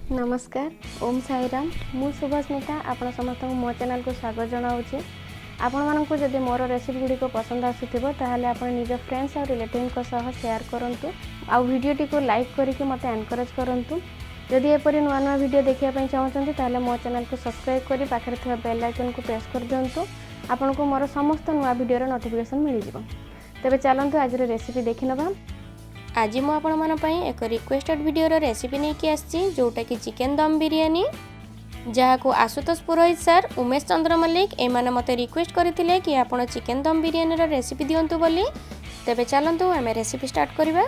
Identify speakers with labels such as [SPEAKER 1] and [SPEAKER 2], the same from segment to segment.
[SPEAKER 1] नमस्कार ओम साईराम मु शुभस्मिता आपण समस्त मो चैनल को स्वागत जनाऊँगी। आपण मानक जदि मोर रेसिपी गुड़ी पसंद आसुथिबो ताहले आपण निज फ्रेंड्स और रिलेटिव को सह शेयर करंतु आ वीडियोटी को लाइक करके मते एनकरेज करंतु। जदि एपरी नुआ नुआ वीडियो देखिया पई चाहउछन्ती ताहले मो चैनल को सब्सक्राइब करी पाखरे थिबा बेल आइकन को प्रेस कर दियंतु। आपण को मोर समस्त नुआ वीडियो रो नोटिफिकेशन मिल जिवो। तबे चलंतु आज रे रेसिपी देखि नबा। आज मु आपण मन पई एक रिक्वेस्टेड वीडियो रो रेसिपी नै कि आछि जोटा कि चिकन दम बिरयानी जहाँ को आशुतोष पुरोहित सर उमेश चंद्र मल्लिक एमाने मते रिक्वेस्ट करथिले कि आपण चिकन दम बिरयानी रो रेसिपी दियंतु बोली। तबे चलंतु आमे रेसिपी स्टार्ट करबा।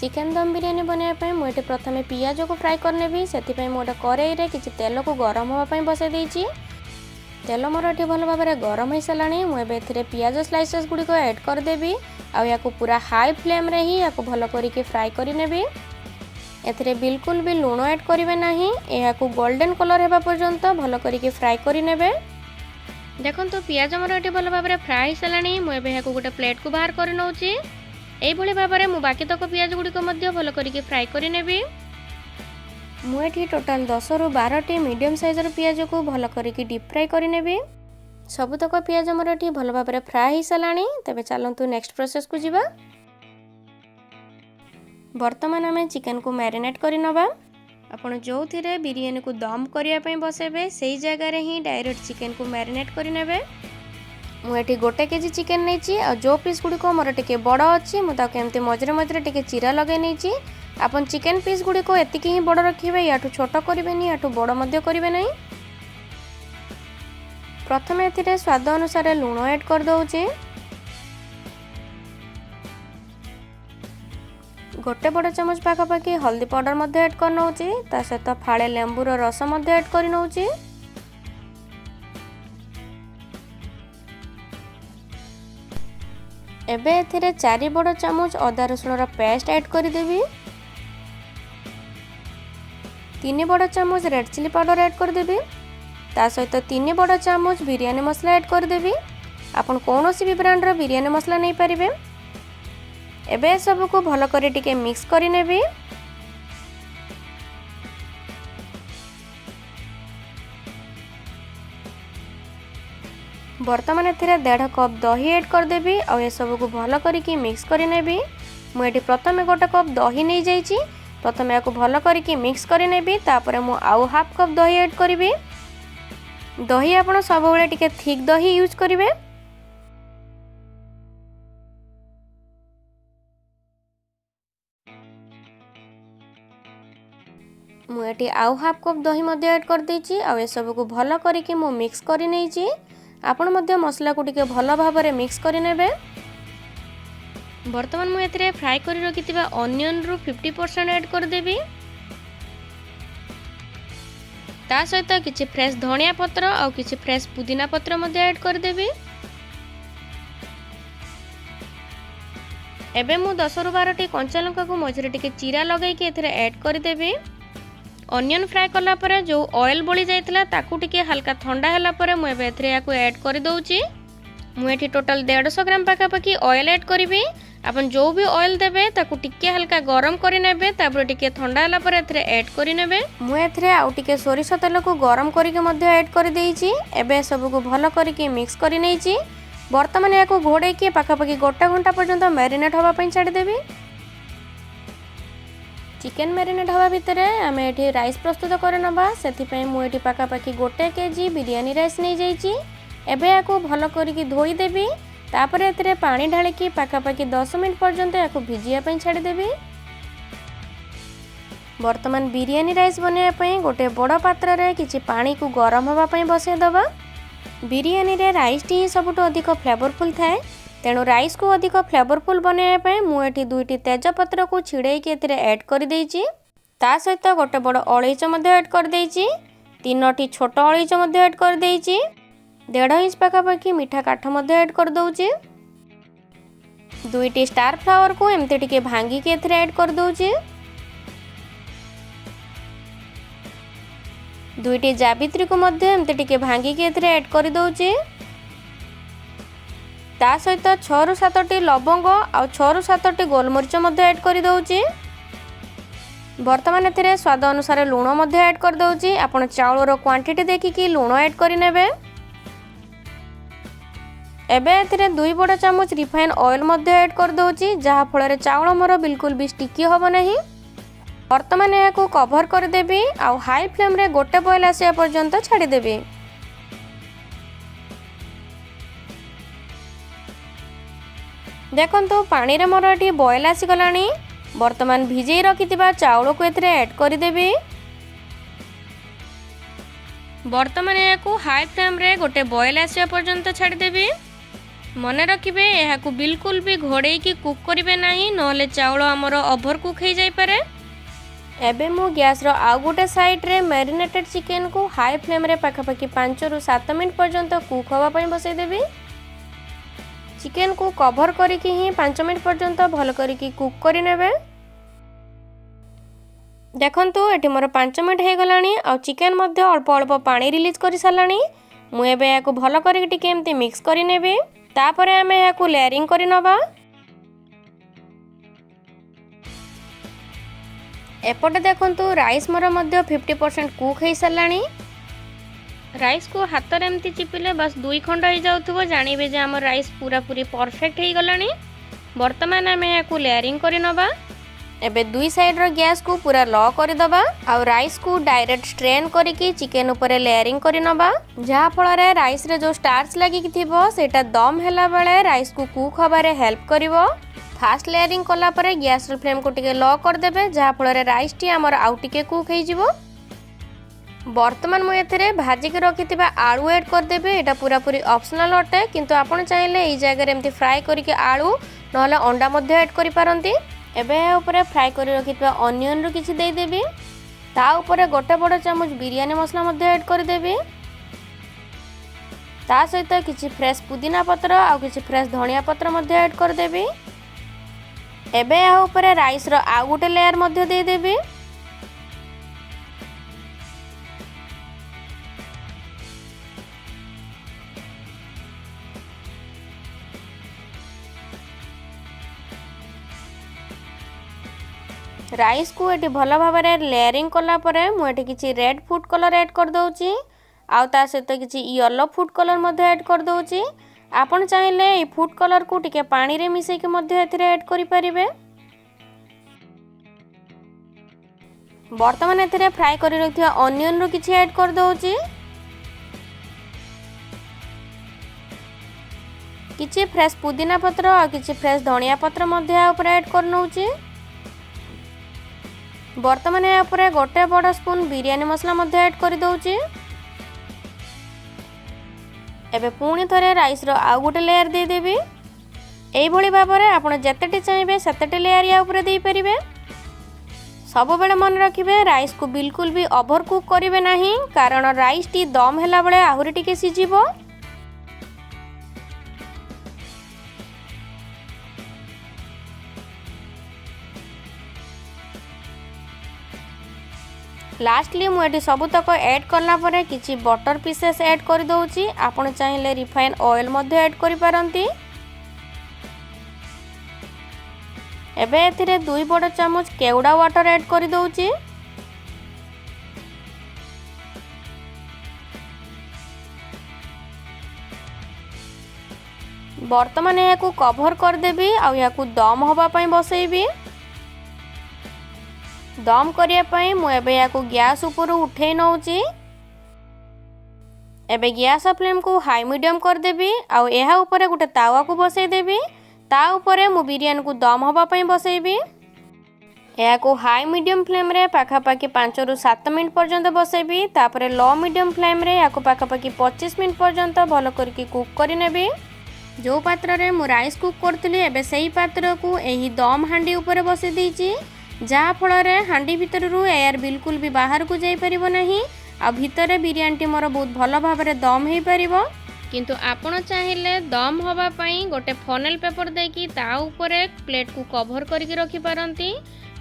[SPEAKER 1] चिकन दम बिरयानी बनाया पई मु एटे प्रथमे पियाज को फ्राई करनेबी। सेति पई मु कड़ाई रे किछि तेल को गरम होबा पई बसाई देइछि। तेल मोर एठी भल भाबरे गरम होई सलाणी। मु एबे एथिरे पियाज स्लाइसेस गुडी को ऐड कर देबी आ याको पूरा हाई फ्लेम रे ही याको भल करिके फ्राई करि नेबी। एथिरे बिल्कुल भी लूण ऐड करिवे नाही। याको गोल्डन कलर हेबा पर्यंत भल करिके फ्राई करि नेबे। देखंतु पियाज मोर एठी भल भाबरे फ्राई सलाणी। मु एबे याको गोटे प्लेट को बाहर करि नउची। एई भली भाबरे मु बाकी तक पियाज गुडी को मध्ये भल करिके फ्राई करि नेबी। मु एठी टोटल 10 रु 12 टी मीडियम साइज रो पियाज को भल करिके डीप फ्राई करि नेबी। सबुतक पियाज मोर एठी भल भाबरे फ्राई ही सलाणी। तबे चलंतु नेक्स्ट प्रोसेस को जिबा। वर्तमान आमे चिकन को मैरिनेट करि नबा। आपण जो थिरे बिरयानी को दम करिया पई बसेबे सेही जगह रे ही डायरेक्ट चिकन को मैरिनेट करि नेबे। मु एठी 1 केजी चिकन नैची आ जो पीस गुडी को मोर टिके बड़ अछि मु ताके एमते मजरे मजरे टिके चिरा लगे नैची। आपण चिकन पीस गुडी को एतिकी ही बड़ रखिबे याठू छोट करिवेनी याठू बड़ मध्य करिवे नै। प्रथमे एथिरे स्वाद अनुसार लूण ऐड कर दउची। गोटे बड़ चमच पाखापाखि हल्दी पाउडर मध्य ऐड कर नउची। ता सहित फाळे लेंबूर रस मध्य ऐड कर नउची। एबे एथिरे 4 बड़ चमच अदा रसुण रो पेस्ट ऐड कर देबी। 3 बड़ चमच रेड चिली पाउडर ऐड कर देबी। ता सहित 3 बड़ चमच बिरयानी मसला ऐड कर देबी। आपण कोनोसी भी ब्रांड रो बिरयानी मसला नै परिबे। एबे सब को भलो करे टिके मिक्स करि नेबी। वर्तमान एथिरे 1.5 कप दही ऐड कर देबी और ये सब को भलो करिके मिक्स करि नेबी। मु एठी प्रथमे 1 कप दही नै जाईची। प्रथमे याको भलो करिके मिक्स करि नेबी। तापरे मु आउ हाफ कप दही ऐड करिबी। दही आपण सब बेले टिके थिक दही यूज करिवे। मु एठी आउ हाफ कप दही मध्ये ऐड कर देछि आ ए सब को भलो करिके मु मिक्स करि नैछि। आपण मध्ये मसला को टिके भलो भाबरे मिक्स करि नेबे। वर्तमान मु एथिरे फ्राई करि रखितिबा ऑनियन रु 50% ऐड कर देबी। ता सहित किछि फ्रेश धनिया पत्र और किछि फ्रेश पुदीना पत्र मध्ये ऐड कर देबी। एबे मु 10 रु 12 टी कंचा लंका को मझरे टिके चीरा लगाई के एथिरे ऐड कर देबी। ऑनियन फ्राई कला परे जो ऑयल बळी जायतला ताकू टिके हल्का ठंडा हला परे मु एबे एथिरे याकू ऐड कर दउची। मु एठी टोटल 150 ग्राम पाका पाकी ऑयल ऐड करबी। आपण जो भी ऑयल देबे ताकू टिके हल्का गरम करि नेबे। तापर टिके ठंडा हला परे एथिरे ऐड करि नेबे। मु एथिरे आउ टिके सोरिष तेल को गरम करिके मध्ये ऐड कर देइची। एबे सब को भलो करिके मिक्स करि नैची। वर्तमान याकू घोड़े के पाका पाकी 1 घंटा पर्यंत मैरिनेट होबा पई छाडी देबी। चिकन मैरिनेट हवा भितर आम एठी राइस प्रस्तुत कर नबा। सेति पई मु एठी पाका पाकी 1 केजी बिरयानी राइस नै जाईची। एबे याकू भलो करिके धोई देबी। तापरे एथिरे पानी ढाली की पाका पाकी 10 मिनिट पर्यंत याकू भिजिया पई छाडी देबी। वर्तमान बिरयानी राइस बनाया पई गोटे बड़ पात्र रे किछि पानी को गरम होबा पई बसे दबा। बिरयानी रे राइस टी सबटो अधिक फ्लेवरफुल थाए। तेणु राइस को अधिक फ्लेवरफुल बनाया पई मु एठी 2टी तेज पत्र को छिड़े के एथिरे ऐड कर देइची। ता सहित गोटे बड़ अळीच मध्ये ऐड कर देइची। 3टी छोट अळीच मध्ये ऐड कर देइची। 1.5 इंच पाका पाकी मीठा काठ मध्ये ऐड कर दउची। 2टी स्टार फ्लावर को एमते टिके भांगी के एथिरे ऐड कर दउची। 2टी जावित्री को मध्ये एमते टिके भांगी के एथिरे ऐड कर दउची। ता सहित 6 रु 7टी लवंग और 6 रु 7टी गोलमरिच मध्ये ऐड कर दउची। बर्तमान एथिरे स्वाद अनुसार लुण मध्य ऐड कर दउची। आपण चाउलर क्वांटिटी देखिकी लुण ऐड करि नेबे। एबे एथिरे 2 बड़ चामच रिफाइन ऑयल मध्य ऐड कर दउची, जहा फल रे चाउल मोर बिल्कुल भी स्टिकी होबो नहीं। बर्तमान याकू कवर कर देबी आ हाई फ्लेम रे गोटे बॉयल आसिया पर्यंत छाडी देबी। देखंतु पानी रे मोर एठी बॉयल आसी गलानी। बर्तमान भिजई रखिथिबा चाउल को एथिरे ऐड करि देबी। बर्तमान याकू हाई फ्लेम रे गोटे बॉयल आसिया पर्यंत छाडी देबी। मने रखिबे एहाकू बिल्कुल भी घोड़े की कुक करिवे नाही, नहले चाउल हमर ओभर कुक हे जाई पारे। एबे मु गैस रो आ गोटे साइड रे मैरिनेटेड चिकन को हाई फ्लेम रे पाखापाखि 5 रु 7 मिनट पर्यंत कुक होबा पई बसई देबी। चिकन को कवर करिकि ही 5 मिनट पर्यंत भल करिकि कुक करि नेबे। देखंतु एठी मोर 5 मिनट हे गलानी आ चिकन मध्ये अल्प अल्प पानी रिलीज करि सालानी। मु एबे याकू भल करिकि टिके एम्ति मिक्स करि नेबे। तापरे आमे याकू लेयरिंग करि नबा। एपटे देखंतु राइस मोर मध्ये 50% कुक हे सालानी। राइस को हाथ रे एमती चिपिले बस 2 खंड हो जाउथबो, जानिबे जे हमर राइस पूरा पूरी परफेक्ट हे गलानी। वर्तमान आमे याकू लेयरिंग करि नबा। एबे 2 साइड रो गैस को पूरा लो करि दबा आ राइस को डायरेक्ट स्ट्रेन करिकि चिकन ऊपर लेयरिंग करि नबा, जहा फल रे राइस रे जो स्टार्च लागि कि थिबो सेटा दम हेला बेले राइस को कुक होबारे हेल्प करिवो। फास्ट लेयरिंग कला परे गैस रो फ्लेम को टिके लो कर देबे, जहा फल रे राइस टी हमर आउ टिके कुक हे जिवो। वर्तमान मु एथरे भाजी के रखिथिबा आलू ऐड कर देबे। एटा पूरा पूरी ऑप्शनल अटे, किंतु आपण चाहिले ई जगह रे एमती फ्राई करिके आलू नहले अंडा मध्ये ऐड करि पारंती। एबे ऊपर फ्राई करि रखिथिबा ऑनियन रो किछि देई देबी। ता ऊपर गोटे बड़ चामच बिरयानी मसला मध्ये ऐड कर देबी। ता सहित किछि फ्रेश पुदीना पत्र आ किछि फ्रेश धनिया पत्र मध्ये ऐड कर देबी। एबे आ ऊपर राइस रो आ गोटे लेयर मध्ये देई देबी। राइस को एटी भल भाव लेयरिंग कला परे मु एटी किछि रेड फूड कलर ऐड कर दउची आ ता सहित किछि येलो फूड कलर मध्ये ऐड कर दउची। आपण चाहिले ए फूड कलर को टिके पानी रे मिसै के मध्ये एथिरे ऐड करि परिबे। वर्तमान एथिरे फ्राई करि रखिया ऑनियन रो किछि ऐड कर दउची। किछि फ्रेश पुदीना पत्र आ किछि फ्रेश धनिया पत्र मध्ये ऊपर ऐड कर नउची। वर्तमान या ऊपर गोटे बड़ स्पून बिरयानी मसला मध्ये ऐड कर दउची। एबे पुणी थरे राइस रो आ गोटे लेयर दे देबी। एई भली भाबरे आपण जतेटी चाहिबे सेतेटी लेयर या ऊपर देई परिबे। सब बेले मन रखिबे राइस को बिल्कुल भी ओवर कुक करिवे नाही, कारण राइस टी दम हेला बेले आहुरी टिके सिजिबो। लास्टली मुझे सबुतक ऐड करला परे किछि बटर पीसेस ऐड कर दउची। आपण चाहिले रिफाइन ऑयल मध्ये ऐड करि पारंती। एबे एथिरे 2 बड़ चामच केवड़ा वाटर ऐड कर दउची। वर्तमान याकू कवर कर देबी आ याकू दम होबा पई बसैबी। दम करिया पई मु एबे याकू गैस ऊपर उठे नउची। एबे गैस फ्लेम को हाई मीडियम कर देबी आ एहा ऊपर गोटे तावा को बसै देबी। ता ऊपर मु बिरयानी को दम होबा पई बसैबी। एहा को हाई मीडियम फ्लेम रे पाखापाखि 5 रु 7 मिनट पर्यंत बसैबी। तापरे लो मीडियम फ्लेम रे याकू पाखापाखि 25 मिनट पर्यंत भलो करके कुक करि नेबी। जो पात्र रे मु राइस कुक करतली एबे सेही पात्र को एही दम हांडी ऊपर बसै देइची, जहा फल रे हांडी भीतर रु एयर बिल्कुल भी बाहर को जाई परिबो नाही आ भीतर बिरयानी टी मोर बहुत भलो भाव रे दम हेई परिबो। किंतु आपण चाहिले दम होबा पई गोटे फनेल पेपर देकी ता ऊपर प्लेट को कवर करके रखि पारंती,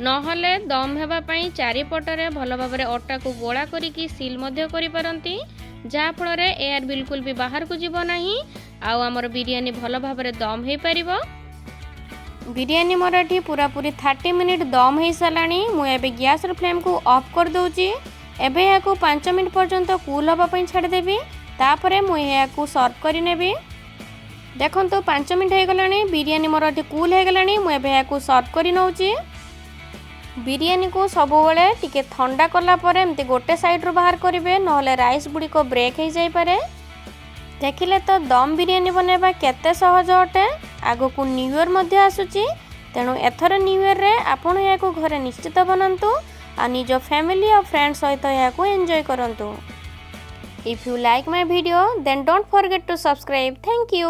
[SPEAKER 1] नहले दम हेबा पई चारि पटरे भलो भाव रे अटा को गोळा करके सील मध्य करि पारंती, जहा फल रे एयर बिल्कुल भी बाहर को जीवो नाही आ हमर बिरयानी भलो भाव रे दम हेई परिबो। बिरयानी मोर एठी पूरा पूरी 30 मिनिट दम हो साराणी। मुझे गैस फ्लेम को ऑफ कर दूची। एबे या 5 मिनट पर्यंत कूल हाँपी छाड़देवी। तापर मुझे सर्व करेबी। देखो 5 मिनट हो गला बिरयानी मोर एठी कूल हो गला। मुझे सर्व कर नौची। बिरयानी को सब बेले टिके ठंडा कलापर एमती गोटे साइड रू बाहर करेंगे, नहले राइस गुड़िक ब्रेक हो जापे। देखिले तो दम बिरयानी बनैबा केते सहज अटे। आगको न्यू ईयर मध्य आसुची, तेणु एथर न्यू ईयर रे आपण याको घरे निश्चित बनातु आ निज फैमिली और फ्रेंड्स सहित याको एंजॉय करंतु। If you like my video then don't forget to subscribe. Thank you.